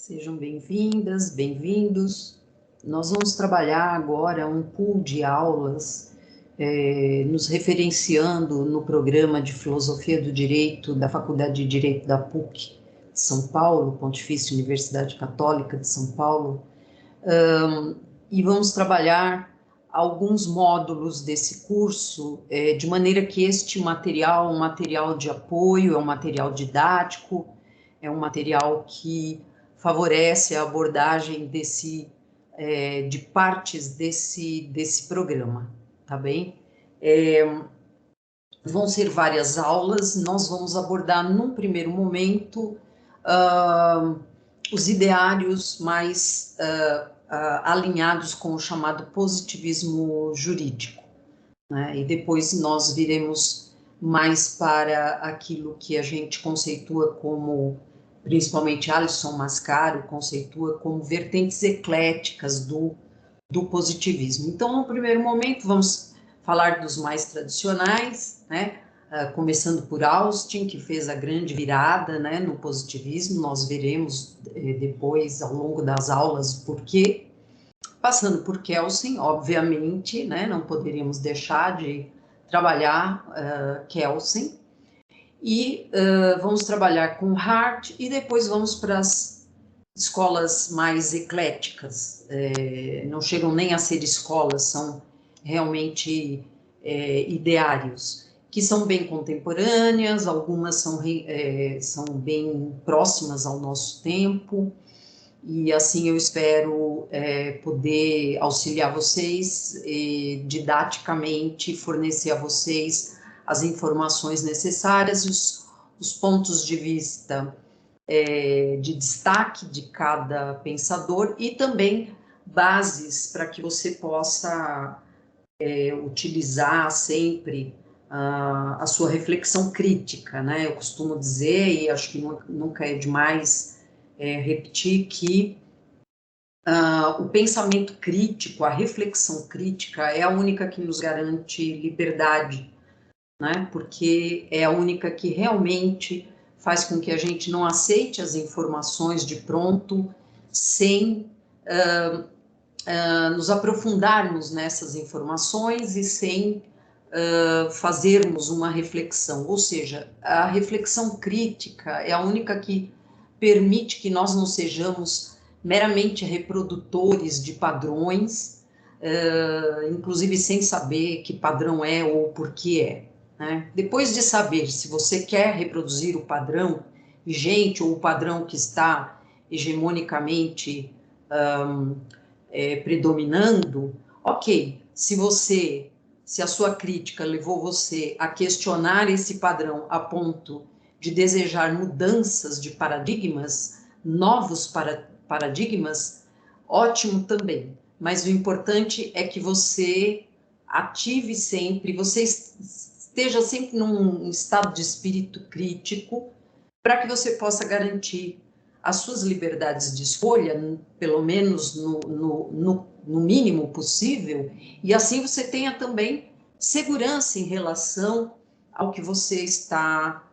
Sejam bem-vindas, bem-vindos. Nós vamos trabalhar agora um pool de aulas, nos referenciando no programa de Filosofia do Direito da Faculdade de Direito da PUC de São Paulo, Pontifícia Universidade Católica de São Paulo, e vamos trabalhar alguns módulos desse curso, de maneira que este material é um material de apoio, é um material didático, é um material que favorece a abordagem de partes desse programa, tá bem? Vão ser várias aulas, nós vamos abordar, num primeiro momento, os ideários mais alinhados com o chamado positivismo jurídico, né? E depois nós viremos mais para aquilo que a gente conceitua como, principalmente Alisson Mascaro conceitua como vertentes ecléticas do positivismo. Então, no primeiro momento, vamos falar dos mais tradicionais, né? Começando por Austin, que fez a grande virada, né, no positivismo. Nós veremos depois, ao longo das aulas, por quê. Passando por Kelsen, obviamente, né, não poderíamos deixar de trabalhar Kelsen, e vamos trabalhar com Hart, e depois vamos para as escolas mais ecléticas, não chegam nem a ser escolas, são realmente ideários, que são bem contemporâneas, algumas são bem próximas ao nosso tempo, e assim eu espero poder auxiliar vocês e didaticamente fornecer a vocês as informações necessárias e os pontos de vista de destaque de cada pensador e também bases para que você possa utilizar sempre a sua reflexão crítica, né? Eu costumo dizer, e acho que nunca é demais repetir, que o pensamento crítico, a reflexão crítica é a única que nos garante liberdade, né? Porque é a única que realmente faz com que a gente não aceite as informações de pronto sem nos aprofundarmos nessas informações e sem fazermos uma reflexão. Ou seja, a reflexão crítica é a única que permite que nós não sejamos meramente reprodutores de padrões, inclusive sem saber que padrão é ou por que é, né? Depois de saber se você quer reproduzir o padrão vigente ou o padrão que está hegemonicamente predominando, ok, se a sua crítica levou você a questionar esse padrão a ponto de desejar mudanças de paradigmas, novos paradigmas, ótimo também. Mas o importante é que você ative sempre, você esteja sempre num estado de espírito crítico, para que você possa garantir as suas liberdades de escolha, pelo menos no mínimo possível, e assim você tenha também segurança em relação ao que você está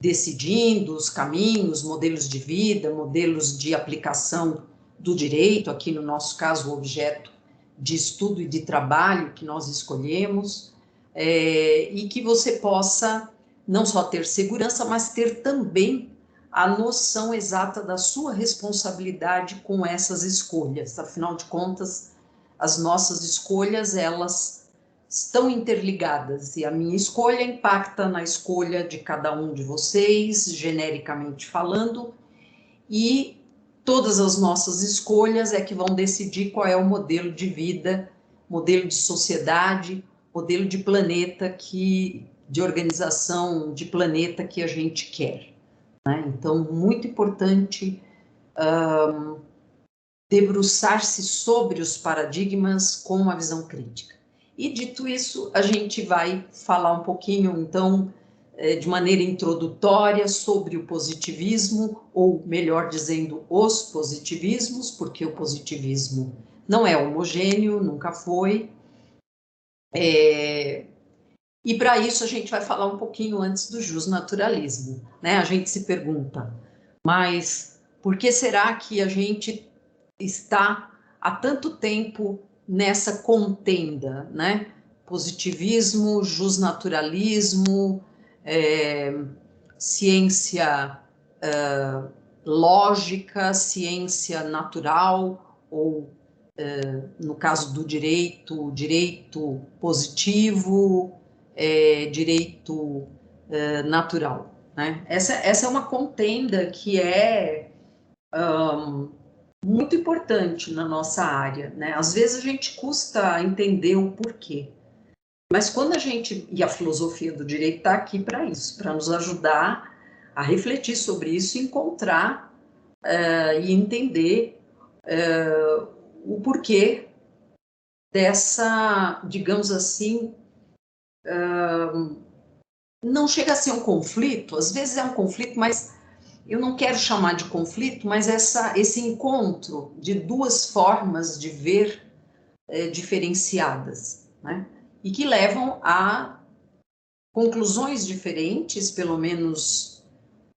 decidindo, os caminhos, modelos de vida, modelos de aplicação do direito, aqui no nosso caso, o objeto de estudo e de trabalho que nós escolhemos, e que você possa não só ter segurança, mas ter também a noção exata da sua responsabilidade com essas escolhas. Afinal de contas, as nossas escolhas, elas estão interligadas, e a minha escolha impacta na escolha de cada um de vocês, genericamente falando, e todas as nossas escolhas é que vão decidir qual é o modelo de vida, modelo de sociedade, modelo de planeta de organização de planeta que a gente quer, né? Então, muito importante debruçar-se sobre os paradigmas com uma visão crítica. E dito isso, a gente vai falar um pouquinho, então, de maneira introdutória sobre o positivismo, ou melhor dizendo, os positivismos, porque o positivismo não é homogêneo, nunca foi. E para isso a gente vai falar um pouquinho antes do justnaturalismo, né? A gente se pergunta, mas Por que será que a gente está há tanto tempo nessa contenda, né? Positivismo, justnaturalismo, ciência lógica, ciência natural, ou, no caso do direito, direito positivo, direito natural, né? Essa é uma contenda que é muito importante na nossa área, né? Às vezes a gente custa entender o porquê, mas quando a gente, e a filosofia do direito está aqui para isso, para nos ajudar a refletir sobre isso, encontrar e entender o porquê dessa, digamos assim, não chega a ser um conflito, às vezes é um conflito, mas eu não quero chamar de conflito, mas esse encontro de duas formas de ver diferenciadas, né? E que levam a conclusões diferentes, pelo menos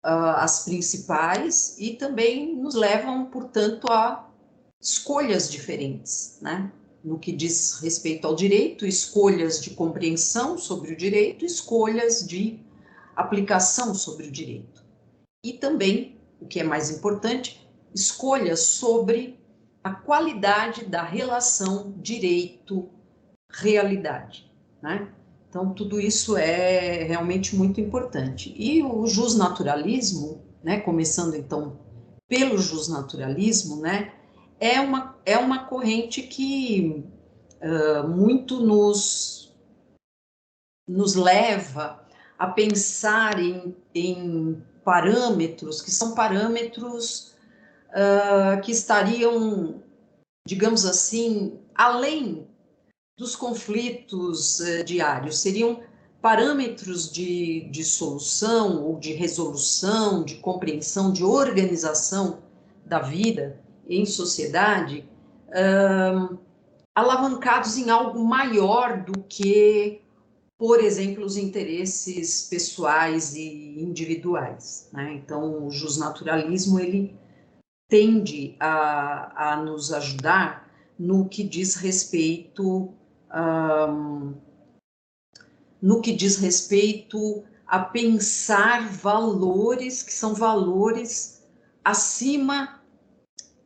as principais, e também nos levam, portanto, a escolhas diferentes, né? No que diz respeito ao direito, escolhas de compreensão sobre o direito, escolhas de aplicação sobre o direito. E também, o que é mais importante, escolhas sobre a qualidade da relação direito-realidade, né? Então, tudo isso é realmente muito importante. E o justnaturalismo, né, começando então pelo justnaturalismo, né, é uma corrente que muito nos leva a pensar em parâmetros que são parâmetros que estariam, digamos assim, além dos conflitos diários, seriam parâmetros de solução ou de resolução, de compreensão, de organização da vida em sociedade, alavancados em algo maior do que, por exemplo, os interesses pessoais e individuais, né? Então, o justnaturalismo, ele tende a nos ajudar no que diz respeito a pensar valores que são valores acima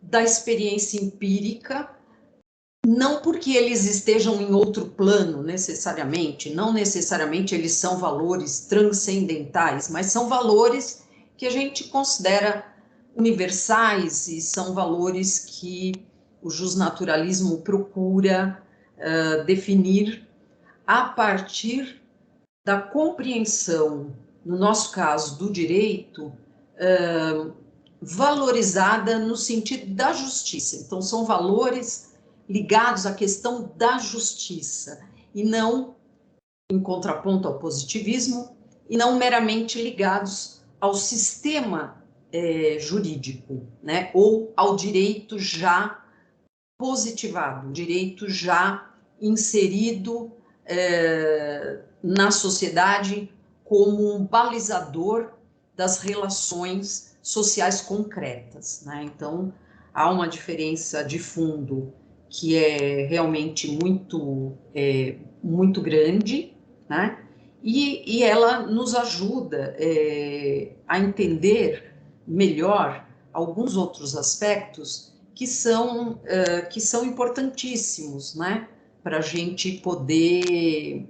da experiência empírica, não porque eles estejam em outro plano necessariamente, não necessariamente eles são valores transcendentais, mas são valores que a gente considera universais e são valores que o justnaturalismo procura definir a partir da compreensão, no nosso caso, do direito, valorizada no sentido da justiça. Então, são valores ligados à questão da justiça, e não em contraponto ao positivismo, e não meramente ligados ao sistema jurídico, né? Ou ao direito já positivado, direito já inserido na sociedade como um balizador das relações sociais concretas, né? Então, há uma diferença de fundo que é realmente muito grande, né? E ela nos ajuda a entender melhor alguns outros aspectos que são importantíssimos, né? Para a gente poder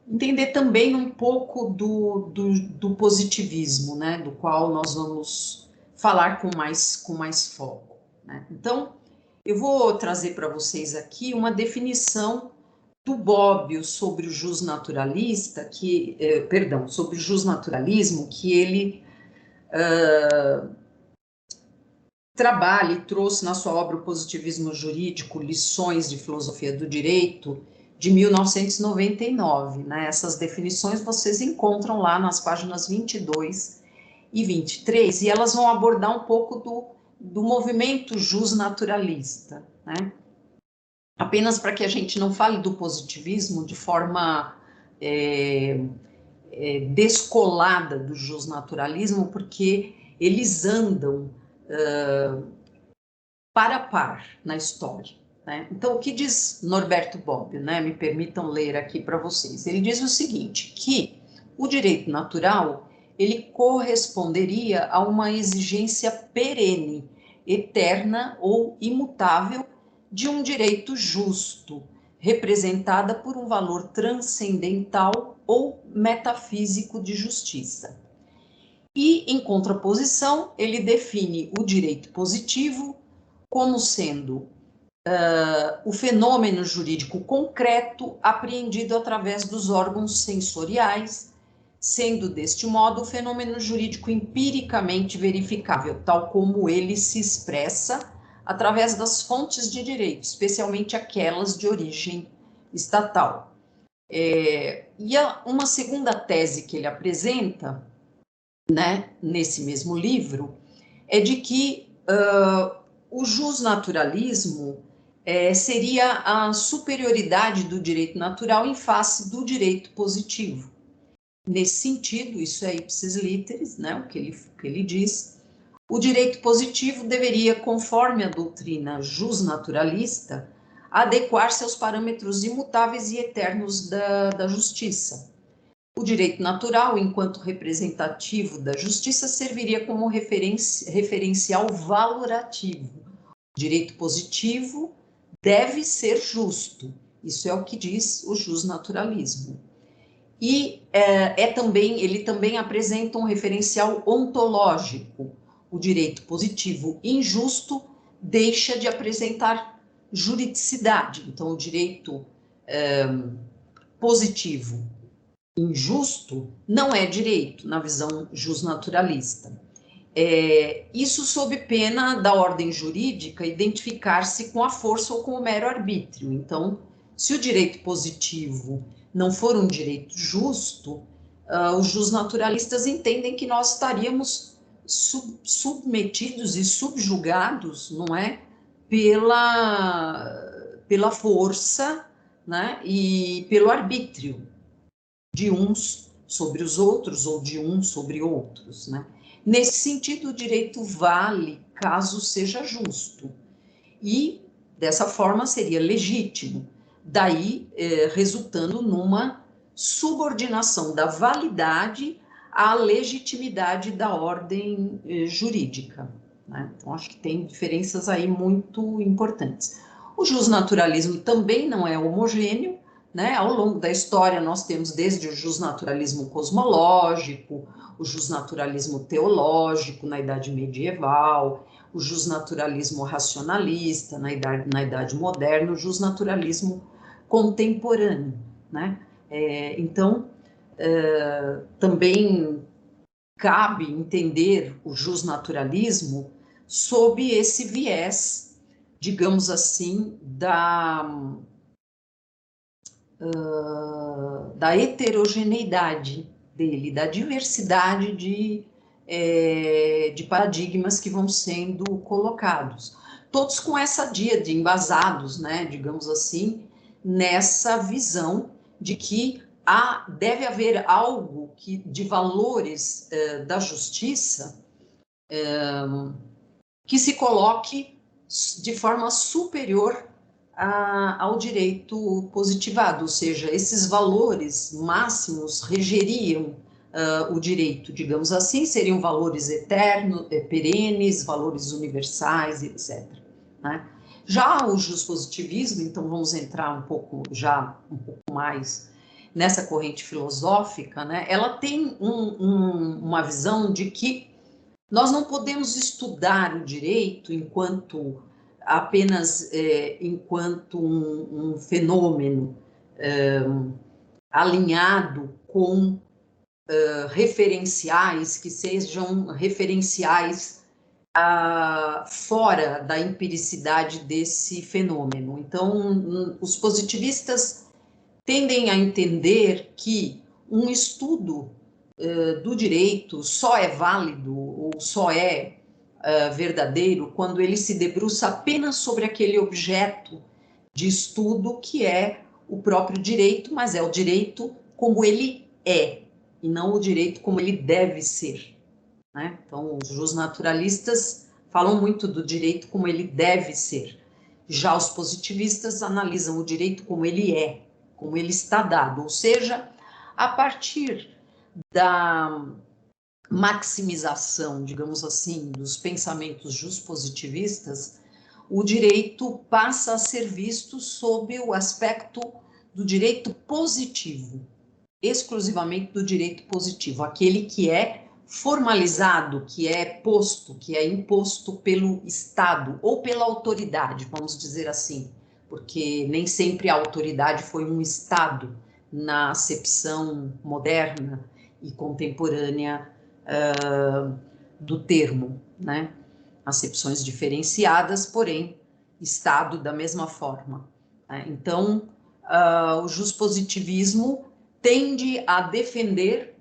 entender também um pouco do positivismo, né? Do qual nós vamos falar com mais foco, né? Então, eu vou trazer para vocês aqui uma definição do Bobbio sobre o justnaturalista, sobre o justnaturalismo, que ele trabalha e trouxe na sua obra O Positivismo Jurídico, Lições de Filosofia do Direito, de 1999, né? Essas definições vocês encontram lá nas páginas 22 e 23, e elas vão abordar um pouco do movimento justnaturalista, né? Apenas para que a gente não fale do positivismo de forma descolada do justnaturalismo, porque eles andam par a par na história, né? Então, o que diz Norberto Bobbio, né? Me permitam ler aqui para vocês. Ele diz o seguinte, que o direito natural, ele corresponderia a uma exigência perene, eterna ou imutável de um direito justo, representada por um valor transcendental ou metafísico de justiça. E, em contraposição, ele define o direito positivo como sendo o fenômeno jurídico concreto apreendido através dos órgãos sensoriais, sendo deste modo o fenômeno jurídico empiricamente verificável, tal como ele se expressa através das fontes de direito, especialmente aquelas de origem estatal. E uma segunda tese que ele apresenta, né, nesse mesmo livro, é de que o jusnaturalismo seria a superioridade do direito natural em face do direito positivo. Nesse sentido, isso é ipsis literis, né, o que ele diz, o direito positivo deveria, conforme a doutrina jusnaturalista, adequar-se aos parâmetros imutáveis e eternos da justiça. O direito natural, enquanto representativo da justiça, serviria como referencial valorativo. O direito positivo deve ser justo. Isso é o que diz o jusnaturalismo. E ele também apresenta um referencial ontológico. O direito positivo injusto deixa de apresentar juridicidade. Então, o direito positivo injusto não é direito, na visão jusnaturalista. Isso sob pena da ordem jurídica identificar-se com a força ou com o mero arbítrio. Então, se o direito positivo não for um direito justo, os jusnaturalistas entendem que nós estaríamos submetidos e subjugados, não é, pela força, né, e pelo arbítrio de uns sobre os outros ou de uns sobre outros, né? Nesse sentido, o direito vale caso seja justo e, dessa forma, seria legítimo, daí resultando numa subordinação da validade à legitimidade da ordem jurídica, né? Então, acho que tem diferenças aí muito importantes. O jusnaturalismo também não é homogêneo, né? Ao longo da história, nós temos desde o jusnaturalismo cosmológico, o jusnaturalismo teológico na Idade Medieval, o jusnaturalismo racionalista na Idade Moderna, o jusnaturalismo contemporâneo, né? Então, também cabe entender o jusnaturalismo sob esse viés, digamos assim, da heterogeneidade dele, da diversidade de paradigmas que vão sendo colocados. Todos com essa díade, embasados, né, digamos assim, nessa visão de que deve haver algo de valores da justiça que se coloque de forma superior ao direito positivado, ou seja, esses valores máximos regeriam o direito, digamos assim, seriam valores eternos, perenes, valores universais, etc. Né? Já o juspositivismo, então vamos entrar um pouco mais nessa corrente filosófica, né? Ela tem uma visão de que nós não podemos estudar o direito apenas enquanto um fenômeno alinhado com referenciais que sejam referenciais fora da empiricidade desse fenômeno. Então, os positivistas tendem a entender que um estudo do direito só é válido ou só é verdadeiro quando ele se debruça apenas sobre aquele objeto de estudo que é o próprio direito, mas é o direito como ele é, e não o direito como ele deve ser, né? Então, os jusnaturalistas falam muito do direito como ele deve ser. Já os positivistas analisam o direito como ele é, como ele está dado, ou seja, a partir da maximização, digamos assim, dos pensamentos positivistas, o direito passa a ser visto sob o aspecto do direito positivo, exclusivamente do direito positivo, aquele que é formalizado, que é posto, que é imposto pelo Estado ou pela autoridade, vamos dizer assim, porque nem sempre a autoridade foi um Estado na acepção moderna e contemporânea do termo, né? Acepções diferenciadas, porém, Estado da mesma forma. Né? Então, o juspositivismo tende a defender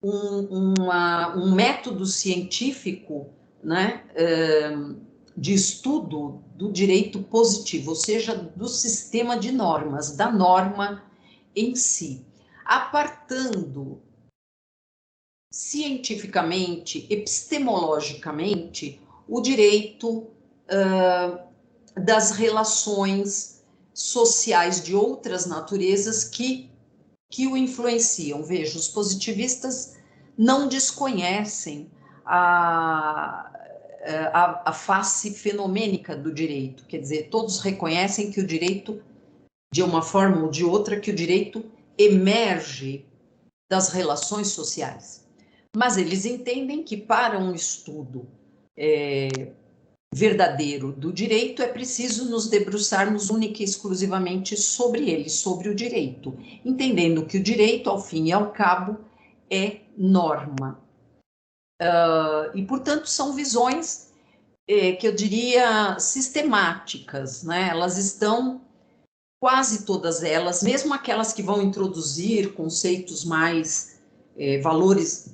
um método científico, né, de estudo do direito positivo, ou seja, do sistema de normas, da norma em si, apartando cientificamente, epistemologicamente, o direito das relações sociais de outras naturezas que o influenciam. Veja, os positivistas não desconhecem a face fenomênica do direito, quer dizer, todos reconhecem que o direito, de uma forma ou de outra, que o direito emerge das relações sociais. Mas eles entendem que para um estudo verdadeiro do direito é preciso nos debruçarmos única e exclusivamente sobre ele, sobre o direito, entendendo que o direito, ao fim e ao cabo, é norma. E, portanto, são visões que eu diria sistemáticas, né? Elas estão, quase todas elas, mesmo aquelas que vão introduzir conceitos mais valores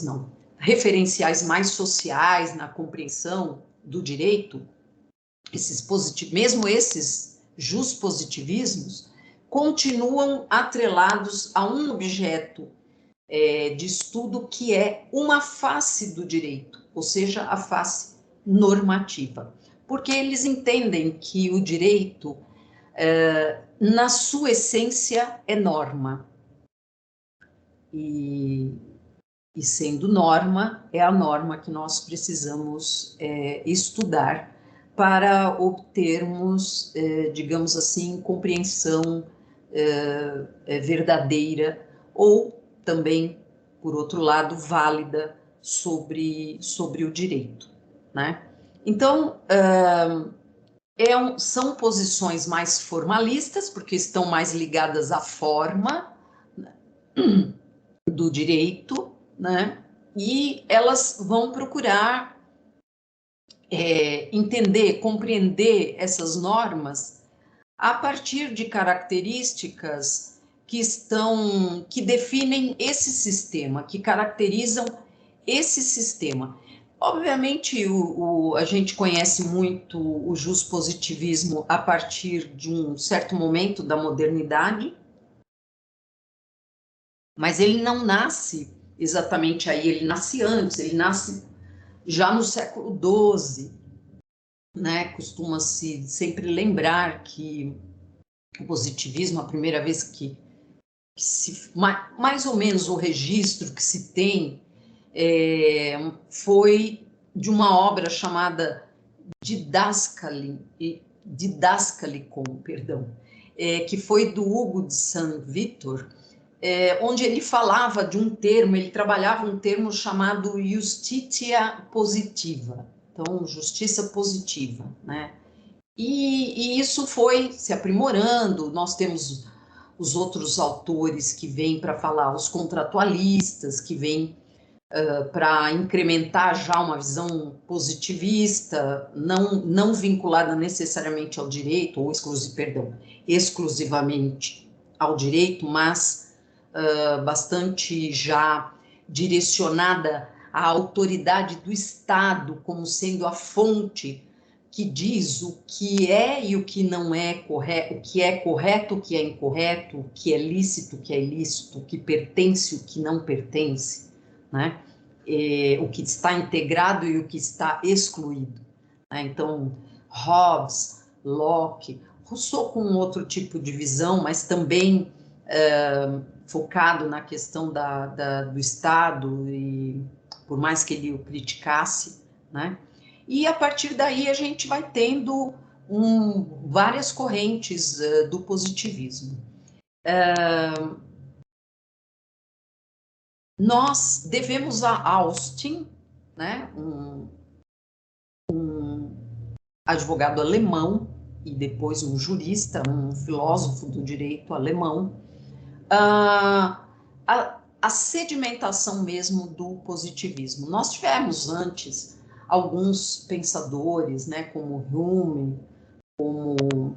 não, referenciais mais sociais na compreensão do direito, mesmo esses juspositivismos, continuam atrelados a um objeto de estudo que é uma face do direito, ou seja, a face normativa, porque eles entendem que o direito, na sua essência, é norma. E sendo norma, é a norma que nós precisamos estudar para obtermos, digamos assim, compreensão verdadeira ou também, por outro lado, válida sobre o direito, né? Então, são posições mais formalistas, porque estão mais ligadas à forma do direito, né? E elas vão procurar entender, compreender essas normas a partir de características que definem esse sistema, que caracterizam esse sistema. Obviamente, a gente conhece muito o juspositivismo a partir de um certo momento da modernidade, mas ele não nasce exatamente aí, ele nasce antes, ele nasce já no século XII, né? Costuma-se sempre lembrar que o positivismo, a primeira vez que mais ou menos o registro que se tem foi de uma obra chamada Didascalicon, perdão, que foi do Hugo de Saint-Victor, onde ele falava de um termo, ele trabalhava um termo chamado justitia positiva, então, justiça positiva, né? E isso foi se aprimorando, nós temos os outros autores que vêm para falar, os contratualistas, que vêm para incrementar já uma visão positivista, não vinculada necessariamente ao direito, ou exclusivamente ao direito, mas bastante já direcionada à autoridade do Estado como sendo a fonte que diz o que é e o que não é correto, o que é correto, o que é incorreto, o que é lícito, o que é ilícito, o que pertence, o que não pertence, né? o que está integrado e o que está excluído, né? Então, Hobbes, Locke, Rousseau com outro tipo de visão, mas também focado na questão do Estado, e por mais que ele o criticasse, né? E a partir daí a gente vai tendo várias correntes do positivismo. Nós devemos a Austin, né, um advogado alemão e depois um jurista, um filósofo do direito alemão, a sedimentação mesmo do positivismo. Nós tivemos antes alguns pensadores, né, como Hume, como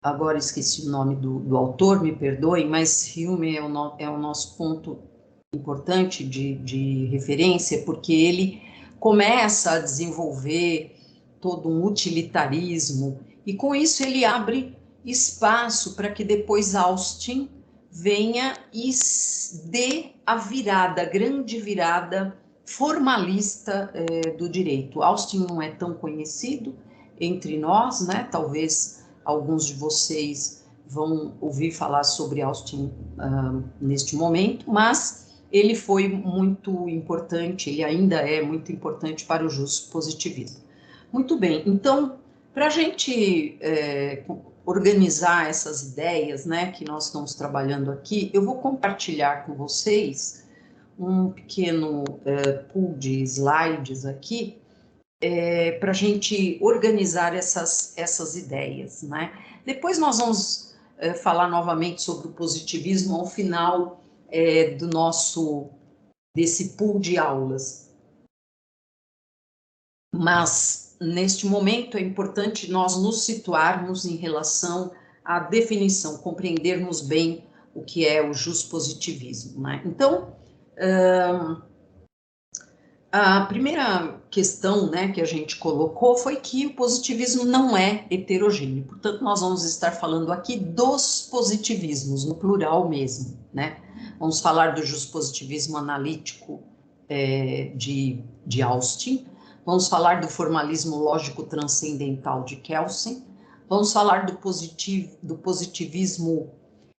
agora esqueci o nome do autor, me perdoem, mas Hume é o nosso ponto importante de referência, porque ele começa a desenvolver todo um utilitarismo, e com isso ele abre espaço para que depois Austin venha e dê a virada, a grande virada formalista do direito. Austin não é tão conhecido entre nós, né? Talvez alguns de vocês vão ouvir falar sobre Austin neste momento, mas ele foi muito importante, ele ainda é muito importante para o justpositivismo. Muito bem, então, para a gente organizar essas ideias, né, que nós estamos trabalhando aqui, eu vou compartilhar com vocês um pequeno pool de slides aqui, para a gente organizar essas ideias, né? Depois nós vamos falar novamente sobre o positivismo ao final desse pool de aulas. Mas, neste momento, é importante nós nos situarmos em relação à definição, compreendermos bem o que é o justpositivismo, né? Então, a primeira questão, né, que a gente colocou foi que o positivismo não é heterogêneo. Portanto, nós vamos estar falando aqui dos positivismos, no plural mesmo, né? Vamos falar do justpositivismo analítico de Austin, vamos falar do formalismo lógico transcendental de Kelsen, vamos falar do positivismo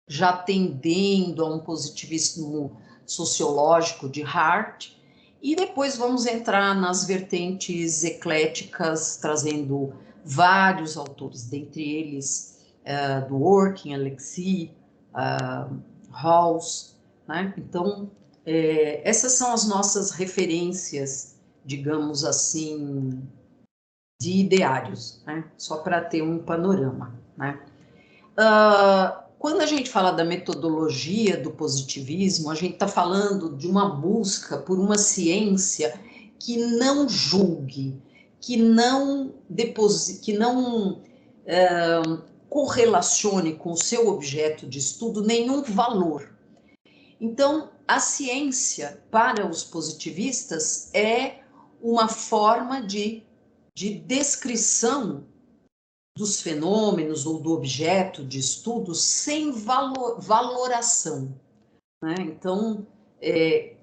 já tendendo a um positivismo sociológico de Hart, e depois vamos entrar nas vertentes ecléticas, trazendo vários autores, dentre eles Dworkin, Alexis, Rawls, né? Então, essas são as nossas referências, digamos assim, de ideários, né? Só para ter um panorama, né? Quando a gente fala da metodologia do positivismo, a gente está falando de uma busca por uma ciência que não julgue, que não correlacione com o seu objeto de estudo nenhum valor. Então, a ciência, para os positivistas, é uma forma de descrição dos fenômenos ou do objeto de estudo sem valoração, né? Então,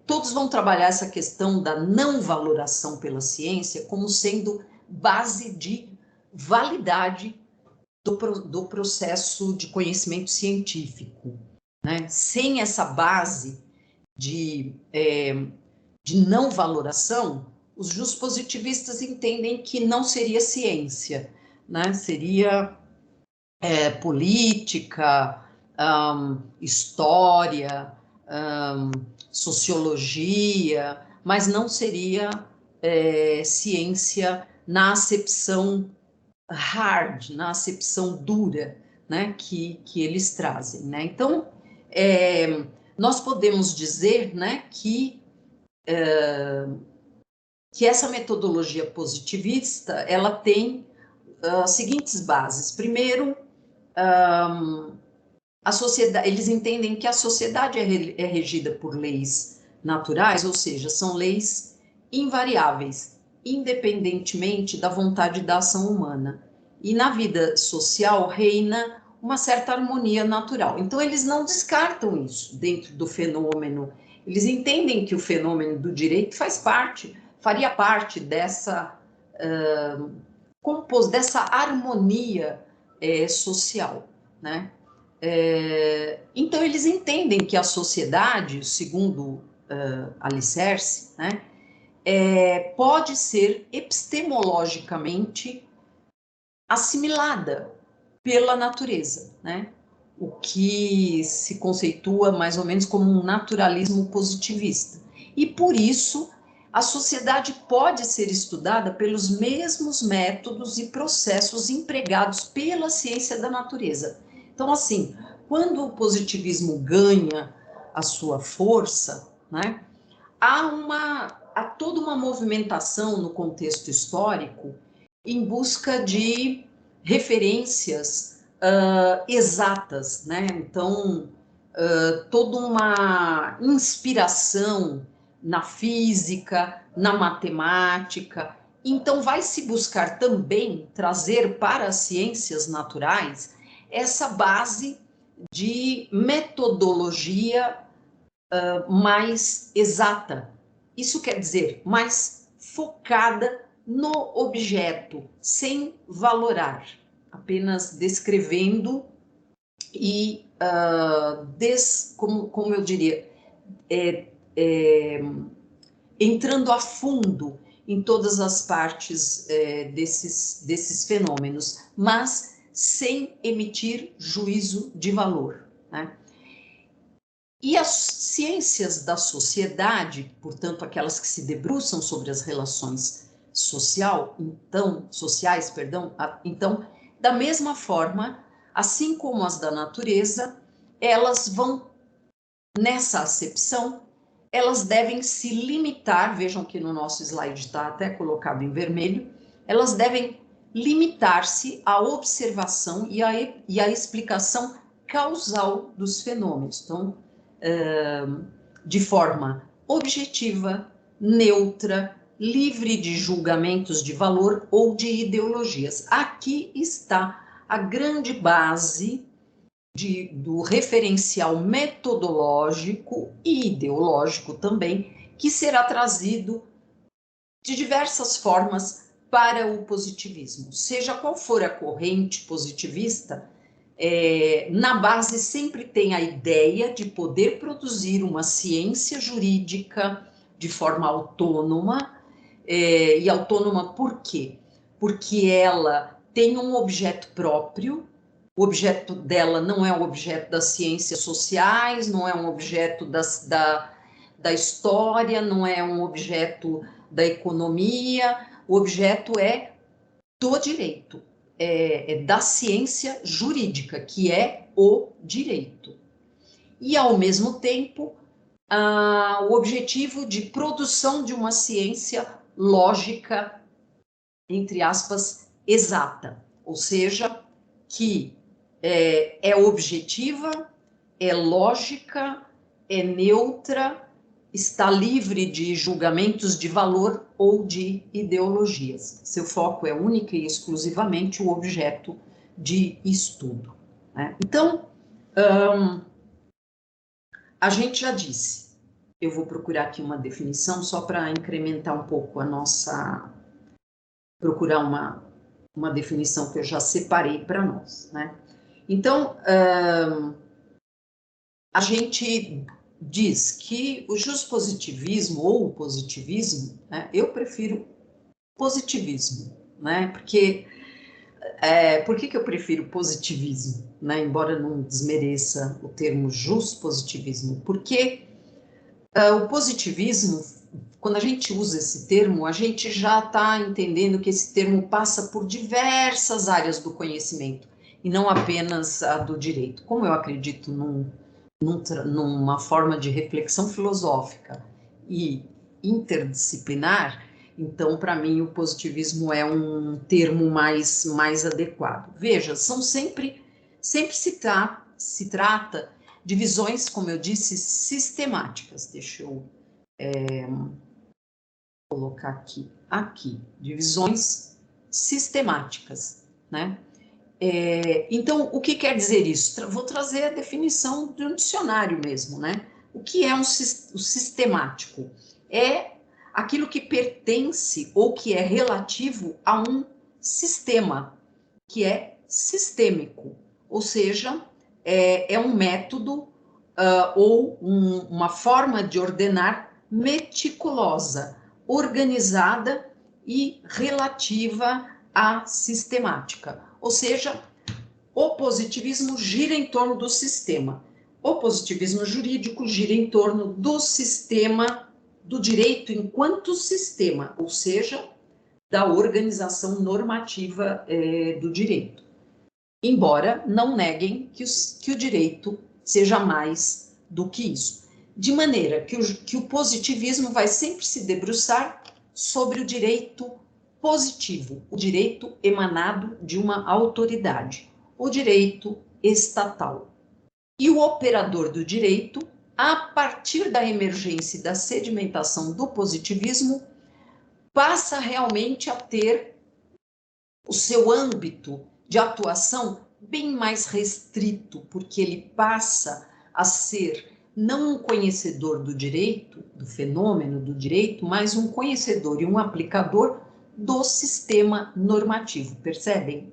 todos vão trabalhar essa questão da não valoração pela ciência como sendo base de validade do processo de conhecimento científico, né? Sem essa base de não valoração, os justpositivistas entendem que não seria ciência, né? Seria política, história, sociologia, mas não seria ciência na acepção hard, na acepção dura, né, que eles trazem, né? Então, nós podemos dizer, né, que essa metodologia positivista, ela tem as seguintes bases. Primeiro, a sociedade, eles entendem que a sociedade é regida por leis naturais, ou seja, são leis invariáveis, independentemente da vontade da ação humana. E na vida social reina uma certa harmonia natural. Então, eles não descartam isso dentro do fenômeno. Eles entendem que o fenômeno do direito faria parte dessa, dessa harmonia social, né? Então, eles entendem que a sociedade, segundo Alicerce, né, pode ser epistemologicamente assimilada pela natureza, né? O que se conceitua mais ou menos como um naturalismo positivista. E por isso, a sociedade pode ser estudada pelos mesmos métodos e processos empregados pela ciência da natureza. Então, assim, quando o positivismo ganha a sua força, né, há toda uma movimentação no contexto histórico em busca de referências exatas, né? Então, toda uma inspiração na física, na matemática. Então, vai se buscar também trazer para as ciências naturais essa base de metodologia mais exata. Isso quer dizer, mais focada no objeto, sem valorar, apenas descrevendo e, como eu diria, entrando a fundo em todas as partes desses fenômenos, mas sem emitir juízo de valor, né? E as ciências da sociedade, portanto, aquelas que se debruçam sobre as relações sociais, então, da mesma forma, assim como as da natureza, elas vão, nessa acepção, elas devem se limitar, vejam que no nosso slide está até colocado em vermelho, elas devem limitar-se à observação e à explicação causal dos fenômenos. Então, de forma objetiva, neutra, livre de julgamentos de valor ou de ideologias. Aqui está a grande base do referencial metodológico e ideológico também, que será trazido de diversas formas para o positivismo. Seja qual for a corrente positivista, na base sempre tem a ideia de poder produzir uma ciência jurídica de forma autônoma, e autônoma por quê? Porque ela tem um objeto próprio, o objeto dela não é um objeto das ciências sociais, não é um objeto da história, não é um objeto da economia, o objeto é do direito. Da ciência jurídica, que é o direito. E, ao mesmo tempo, o objetivo de produção de uma ciência lógica, entre aspas, exata, ou seja, que é objetiva, é lógica, é neutra, está livre de julgamentos de valor ou de ideologias. Seu foco é única e exclusivamente o objeto de estudo, né? Então, a gente já disse, eu vou procurar aqui uma definição só para incrementar um pouco a nossa... procurar uma definição que eu já separei para nós, né? Então, a gente diz que o juspositivismo ou o positivismo, né, eu prefiro positivismo, né? Porque por que eu prefiro positivismo, né? Embora não desmereça o termo juspositivismo, porque o positivismo, quando a gente usa esse termo, a gente já está entendendo que esse termo passa por diversas áreas do conhecimento e não apenas a do direito. Como eu acredito numa forma de reflexão filosófica e interdisciplinar, então, para mim, o positivismo é um termo mais adequado. Veja, sempre se trata de visões, como eu disse, sistemáticas. Deixa eu colocar aqui, de visões sistemáticas, né? Então, o que quer dizer isso? Vou trazer a definição de um dicionário mesmo, né? O que é o sistemático? É aquilo que pertence ou que é relativo a um sistema, que é sistêmico, ou seja, é um método ou uma forma de ordenar meticulosa, organizada e relativa à sistemática. Ou seja, o positivismo gira em torno do sistema. O positivismo jurídico gira em torno do sistema do direito enquanto sistema, ou seja, da organização normativa do direito. Embora não neguem que o direito seja mais do que isso. De maneira que o positivismo vai sempre se debruçar sobre o direito positivo, o direito emanado de uma autoridade, o direito estatal. E o operador do direito, a partir da emergência e da sedimentação do positivismo, passa realmente a ter o seu âmbito de atuação bem mais restrito, porque ele passa a ser não um conhecedor do direito, do fenômeno do direito, mas um conhecedor e um aplicador do sistema normativo. Percebem?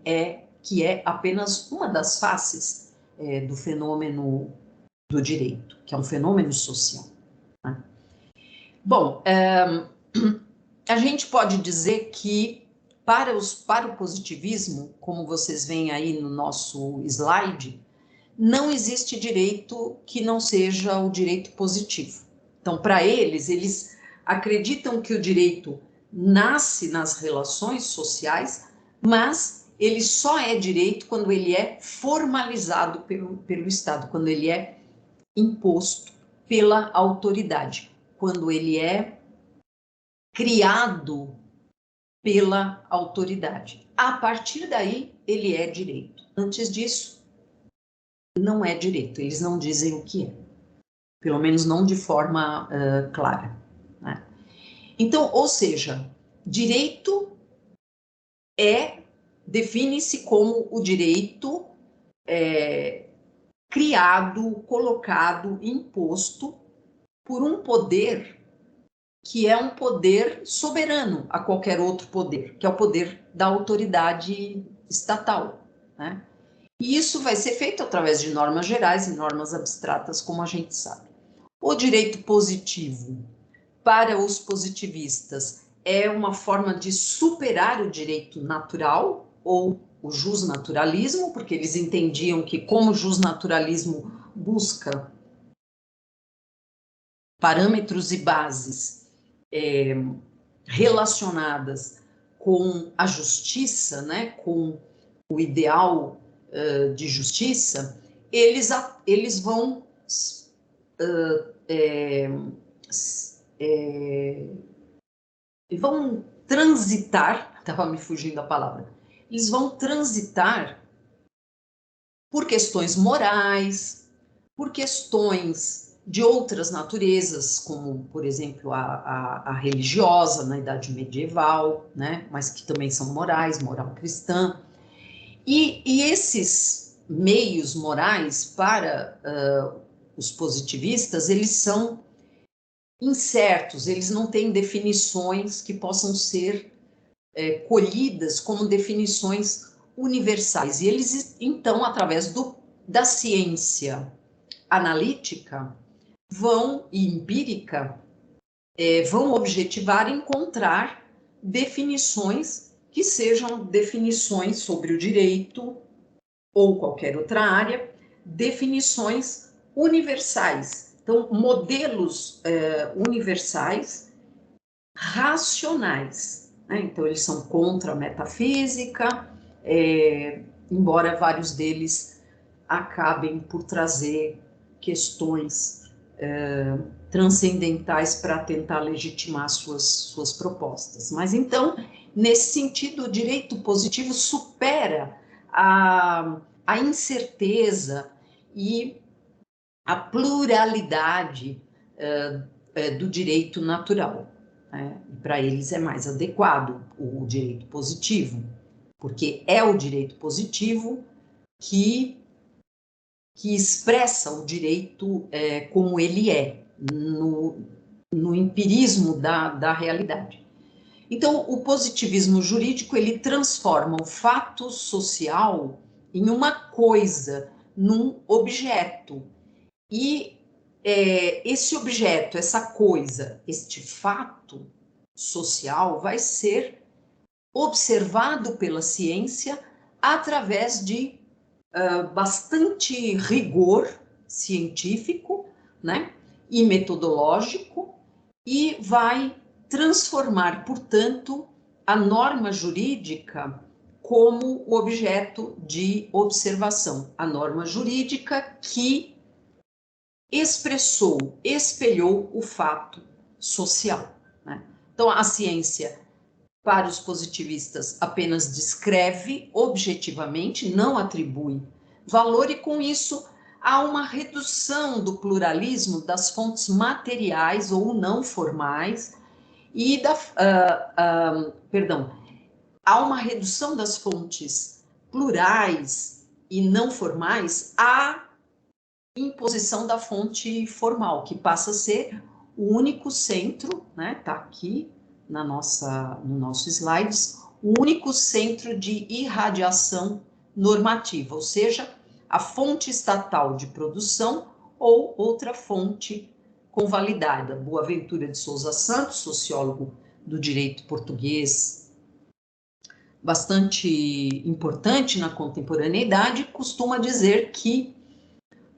Que é apenas uma das faces do fenômeno do direito, que é um fenômeno social. Né? Bom, a gente pode dizer que para o positivismo, como vocês veem aí no nosso slide, não existe direito que não seja o direito positivo. Então, para eles acreditam que o direito nasce nas relações sociais, mas ele só é direito quando ele é formalizado pelo Estado, quando ele é imposto pela autoridade, quando ele é criado pela autoridade. A partir daí, ele é direito. Antes disso, não é direito. Eles não dizem o que é. Pelo menos não de forma clara. Né? Então, ou seja, direito define-se como o direito criado, colocado, imposto por um poder que é um poder soberano a qualquer outro poder, que é o poder da autoridade estatal, né? E isso vai ser feito através de normas gerais e normas abstratas, como a gente sabe. O direito positivo, para os positivistas, é uma forma de superar o direito natural, ou o jusnaturalismo, porque eles entendiam que, como o jusnaturalismo busca parâmetros e bases relacionadas com a justiça, né, com o ideal de justiça, eles vão vão transitar, estava me fugindo a palavra, eles vão transitar por questões morais, por questões de outras naturezas, como, por exemplo, a religiosa na Idade Medieval, né? Mas que também são morais, moral cristã. E esses meios morais para os positivistas, eles são incertos, eles não têm definições que possam ser colhidas como definições universais. E eles, então, através da ciência analítica e empírica, vão objetivar encontrar definições que sejam definições sobre o direito ou qualquer outra área, definições universais. Então, modelos universais racionais. Né? Então, eles são contra a metafísica, embora vários deles acabem por trazer questões transcendentais para tentar legitimar suas propostas. Mas, então, nesse sentido, o direito positivo supera a incerteza e a pluralidade do direito natural. Né? Para eles é mais adequado o direito positivo. porque é o direito positivo que expressa o direito como ele é, no empirismo da realidade. Então, o positivismo jurídico, ele transforma o fato social em uma coisa, num objeto. E esse objeto, essa coisa, este fato social vai ser observado pela ciência através de bastante rigor científico, né, e metodológico, e vai transformar, portanto, a norma jurídica como objeto de observação. A norma jurídica que expressou, espelhou o fato social, né? Então, a ciência, para os positivistas, apenas descreve objetivamente, não atribui valor, e com isso há uma redução do pluralismo das fontes materiais ou não formais e há uma redução das fontes plurais e não formais à imposição da fonte formal, que passa a ser o único centro, né? Tá aqui no nosso slides, o único centro de irradiação normativa, ou seja, a fonte estatal de produção ou outra fonte convalidada. Boaventura de Souza Santos, sociólogo do direito português, bastante importante na contemporaneidade, costuma dizer que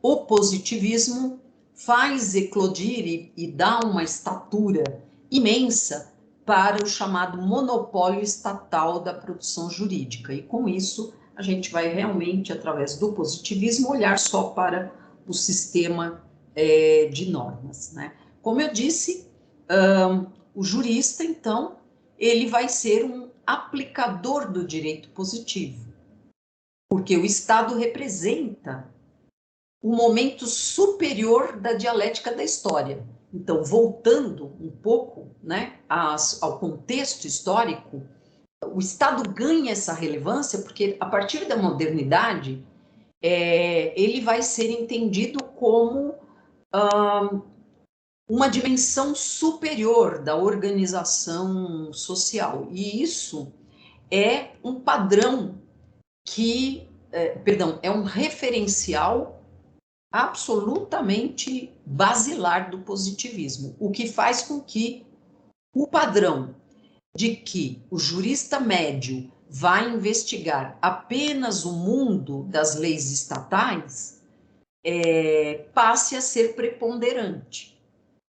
o positivismo faz eclodir e dá uma estatura imensa para o chamado monopólio estatal da produção jurídica. E com isso, a gente vai realmente, através do positivismo, olhar só para o sistema de normas, né? Como eu disse, o jurista, então, ele vai ser um aplicador do direito positivo, porque o Estado representa o momento superior da dialética da história. Então, voltando um pouco, né, ao contexto histórico, o Estado ganha essa relevância porque, a partir da modernidade, ele vai ser entendido como uma dimensão superior da organização social. E isso é um padrão é um referencial absolutamente basilar do positivismo, o que faz com que o padrão de que o jurista médio vai investigar apenas o mundo das leis estatais passe a ser preponderante,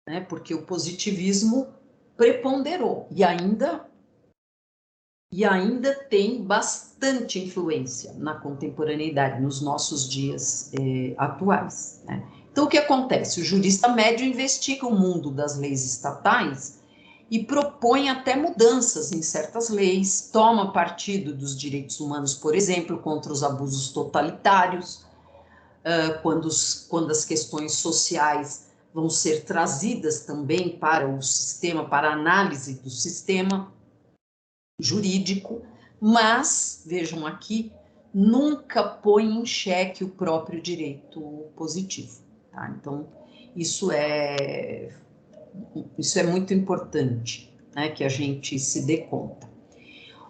né? Porque o positivismo preponderou e ainda tem bastante influência na contemporaneidade, nos nossos dias atuais, né? Então, o que acontece? O jurista médio investiga o mundo das leis estatais e propõe até mudanças em certas leis, toma partido dos direitos humanos, por exemplo, contra os abusos totalitários, quando as questões sociais vão ser trazidas também para o sistema, para a análise do sistema jurídico, mas, vejam aqui, nunca põe em xeque o próprio direito positivo, tá? Então, isso é muito importante, né, que a gente se dê conta.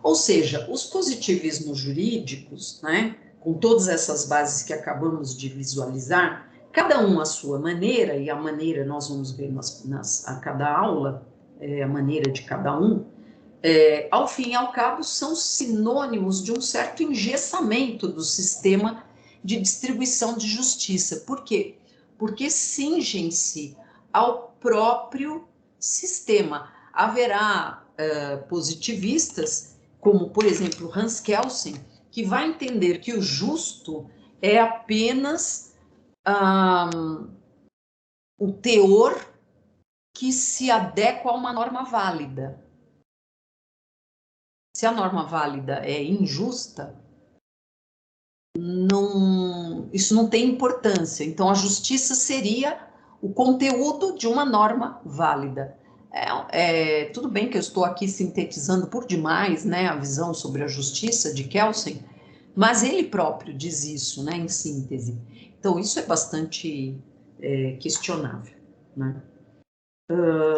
Ou seja, os positivismos jurídicos, né, com todas essas bases que acabamos de visualizar, cada um à sua maneira, e a maneira nós vamos ver a cada aula, a maneira de cada um, ao fim e ao cabo, são sinônimos de um certo engessamento do sistema de distribuição de justiça. Por quê? Porque cingem-se ao próprio sistema. Haverá positivistas, como, por exemplo, Hans Kelsen, que vai entender que o justo é apenas o teor que se adequa a uma norma válida. Se a norma válida é injusta, isso não tem importância. Então, a justiça seria o conteúdo de uma norma válida. Tudo bem que eu estou aqui sintetizando por demais, né, a visão sobre a justiça de Kelsen, mas ele próprio diz isso, né, em síntese. Então, isso é bastante questionável, né?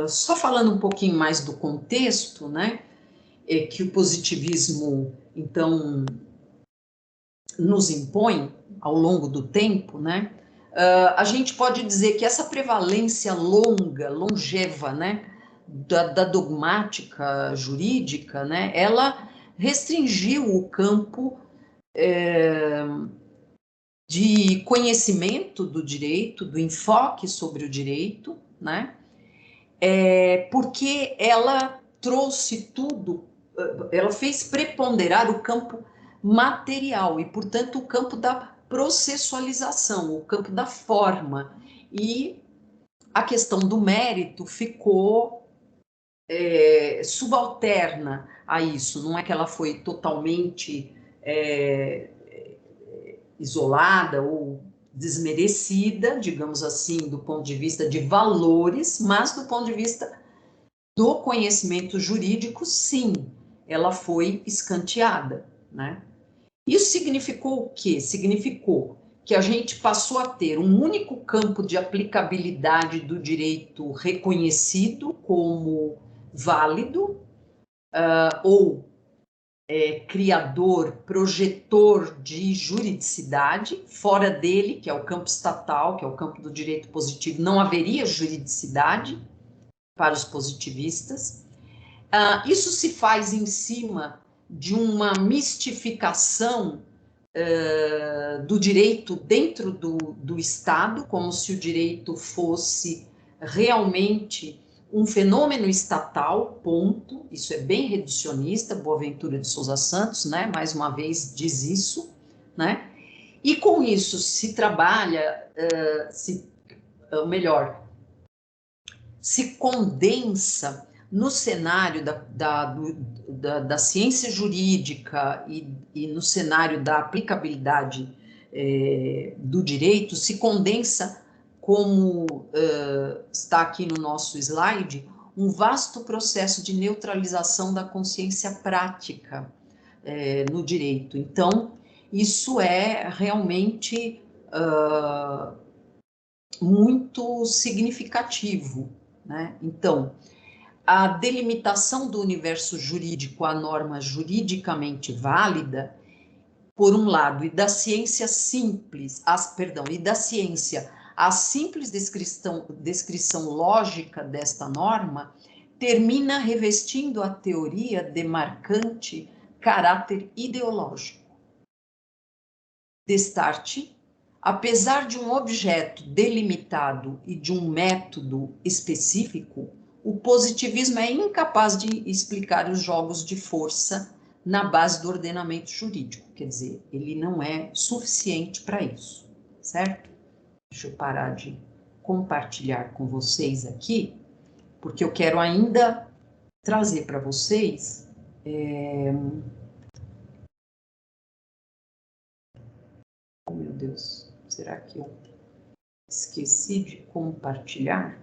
Só falando um pouquinho mais do contexto, né, que o positivismo, então, nos impõe ao longo do tempo, né, a gente pode dizer que essa prevalência longeva, né, da dogmática jurídica, né, ela restringiu o campo de conhecimento do direito, do enfoque sobre o direito, né, porque ela trouxe tudo, ela fez preponderar o campo material e, portanto, o campo da processualização, o campo da forma. E a questão do mérito ficou subalterna a isso, não é que ela foi totalmente isolada ou desmerecida, digamos assim, do ponto de vista de valores, mas do ponto de vista do conhecimento jurídico, sim, ela foi escanteada, né? Isso significou o quê? Significou que a gente passou a ter um único campo de aplicabilidade do direito reconhecido como válido, ou criador, projetor de juridicidade. Fora dele, que é o campo estatal, que é o campo do direito positivo, não haveria juridicidade para os positivistas. Isso se faz em cima de uma mistificação do direito dentro do Estado, como se o direito fosse realmente um fenômeno estatal, ponto. Isso é bem reducionista, Boaventura de Souza Santos, né, mais uma vez diz isso, né, e com isso se trabalha, ou melhor, se condensa no cenário da ciência jurídica e no cenário da aplicabilidade do direito, se condensa, como está aqui no nosso slide, um vasto processo de neutralização da consciência prática no direito. Então, isso é realmente muito significativo, né? Então, a delimitação do universo jurídico à norma juridicamente válida, por um lado, e da ciência simples, e da ciência, a simples descrição lógica desta norma, termina revestindo a teoria demarcante caráter ideológico. Destarte, apesar de um objeto delimitado e de um método específico, o positivismo é incapaz de explicar os jogos de força na base do ordenamento jurídico, quer dizer, ele não é suficiente para isso, certo? Deixa eu parar de compartilhar com vocês aqui, porque eu quero ainda trazer para vocês oh, meu Deus, será que eu esqueci de compartilhar?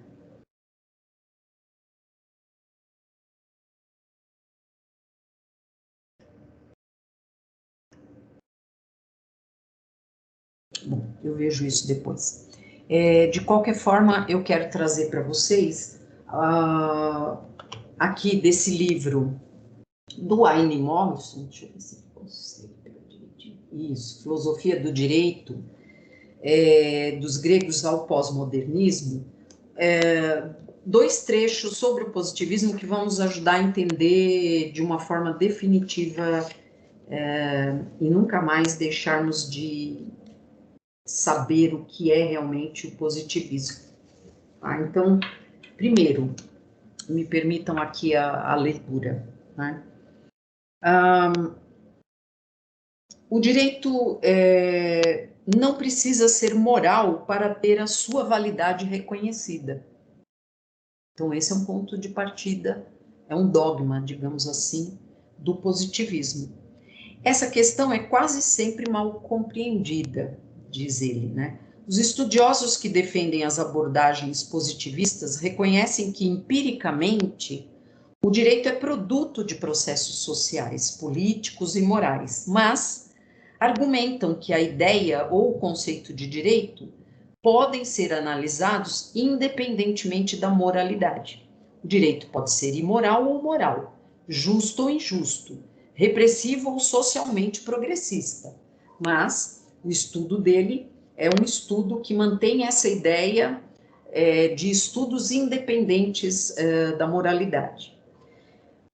Bom, eu vejo isso depois. De qualquer forma, eu quero trazer para vocês aqui desse livro do Aine Morrison, deixa eu ver se eu consigo pegar direitinho. Isso, Filosofia do Direito, dos gregos ao pós-modernismo, dois trechos sobre o positivismo que vão nos ajudar a entender de uma forma definitiva e nunca mais deixarmos de saber o que é realmente o positivismo. Então, primeiro, me permitam aqui a leitura, né? O direito não precisa ser moral para ter a sua validade reconhecida. Então, esse é um ponto de partida, é um dogma, digamos assim, do positivismo. Essa questão é quase sempre mal compreendida, diz ele, né? Os estudiosos que defendem as abordagens positivistas reconhecem que, empiricamente, o direito é produto de processos sociais, políticos e morais, mas argumentam que a ideia ou o conceito de direito podem ser analisados independentemente da moralidade. O direito pode ser imoral ou moral, justo ou injusto, repressivo ou socialmente progressista, mas o estudo dele é um estudo que mantém essa ideia de estudos independentes da moralidade.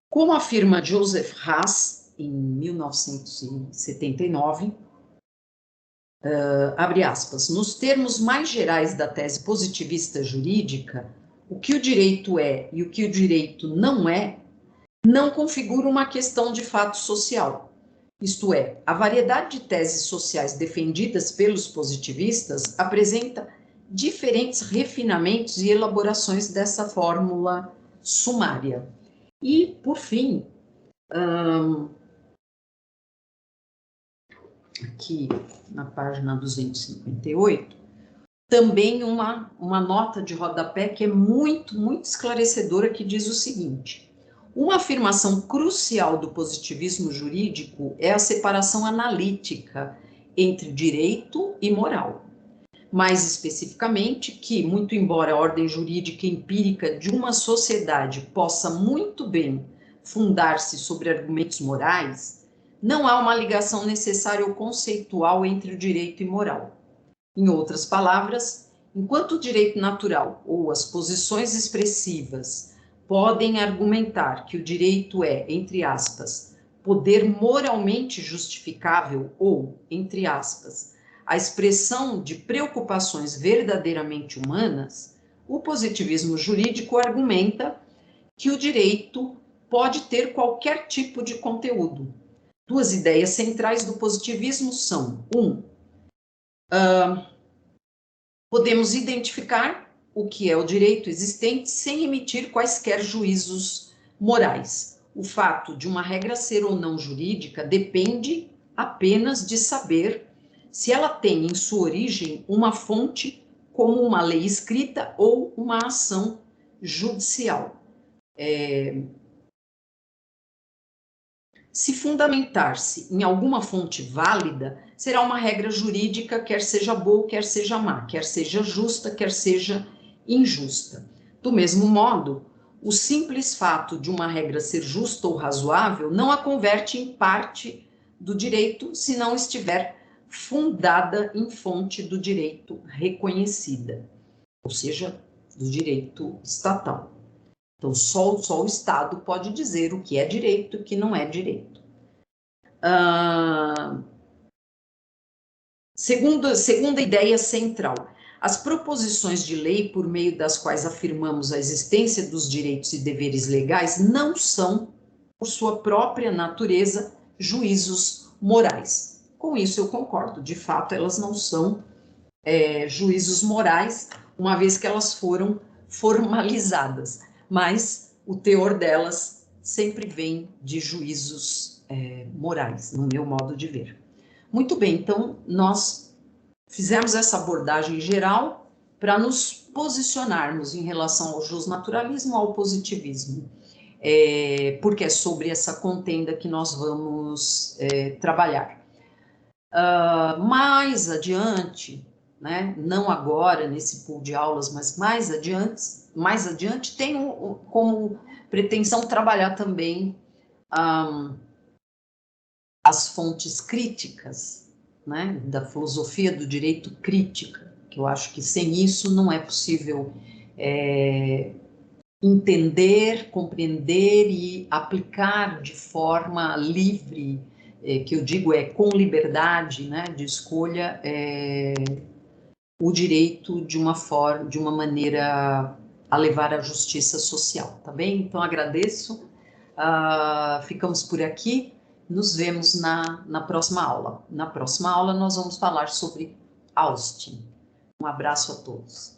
Como afirma Joseph Haas, em 1979, abre aspas, nos termos mais gerais da tese positivista jurídica, o que o direito é e o que o direito não é, não configura uma questão de fato social. Isto é, a variedade de teses sociais defendidas pelos positivistas apresenta diferentes refinamentos e elaborações dessa fórmula sumária. E, por fim, aqui na página 258, também uma nota de rodapé que é muito esclarecedora, que diz o seguinte: uma afirmação crucial do positivismo jurídico é a separação analítica entre direito e moral. Mais especificamente, que, muito embora a ordem jurídica empírica de uma sociedade possa muito bem fundar-se sobre argumentos morais, não há uma ligação necessária ou conceitual entre o direito e moral. Em outras palavras, enquanto o direito natural ou as posições expressivas podem argumentar que o direito é, entre aspas, poder moralmente justificável ou, entre aspas, a expressão de preocupações verdadeiramente humanas, o positivismo jurídico argumenta que o direito pode ter qualquer tipo de conteúdo. Duas ideias centrais do positivismo são: podemos identificar o que é o direito existente sem emitir quaisquer juízos morais. O fato de uma regra ser ou não jurídica depende apenas de saber se ela tem em sua origem uma fonte, como uma lei escrita ou uma ação judicial. Se fundamentar-se em alguma fonte válida, será uma regra jurídica, quer seja boa, quer seja má, quer seja justa, quer seja injusta. Do mesmo modo, o simples fato de uma regra ser justa ou razoável não a converte em parte do direito se não estiver fundada em fonte do direito reconhecida, ou seja, do direito estatal. Então, só o Estado pode dizer o que é direito e o que não é direito. Segunda ideia central: as proposições de lei por meio das quais afirmamos a existência dos direitos e deveres legais não são, por sua própria natureza, juízos morais. Com isso eu concordo, de fato elas não são juízos morais, uma vez que elas foram formalizadas, mas o teor delas sempre vem de juízos morais, no meu modo de ver. Muito bem, então nós fizemos essa abordagem geral para nos posicionarmos em relação ao justnaturalismo, ao positivismo, porque é sobre essa contenda que nós vamos trabalhar. Mais adiante, né, não agora nesse pool de aulas, mas mais adiante tenho como pretensão trabalhar também as fontes críticas, né, da filosofia do direito crítica, que eu acho que sem isso não é possível entender, compreender e aplicar de forma livre, que eu digo com liberdade, né, de escolha, o direito de uma maneira a levar à justiça social, tá bem? Então agradeço, ficamos por aqui, nos vemos na próxima aula. Na próxima aula nós vamos falar sobre Austin. Um abraço a todos.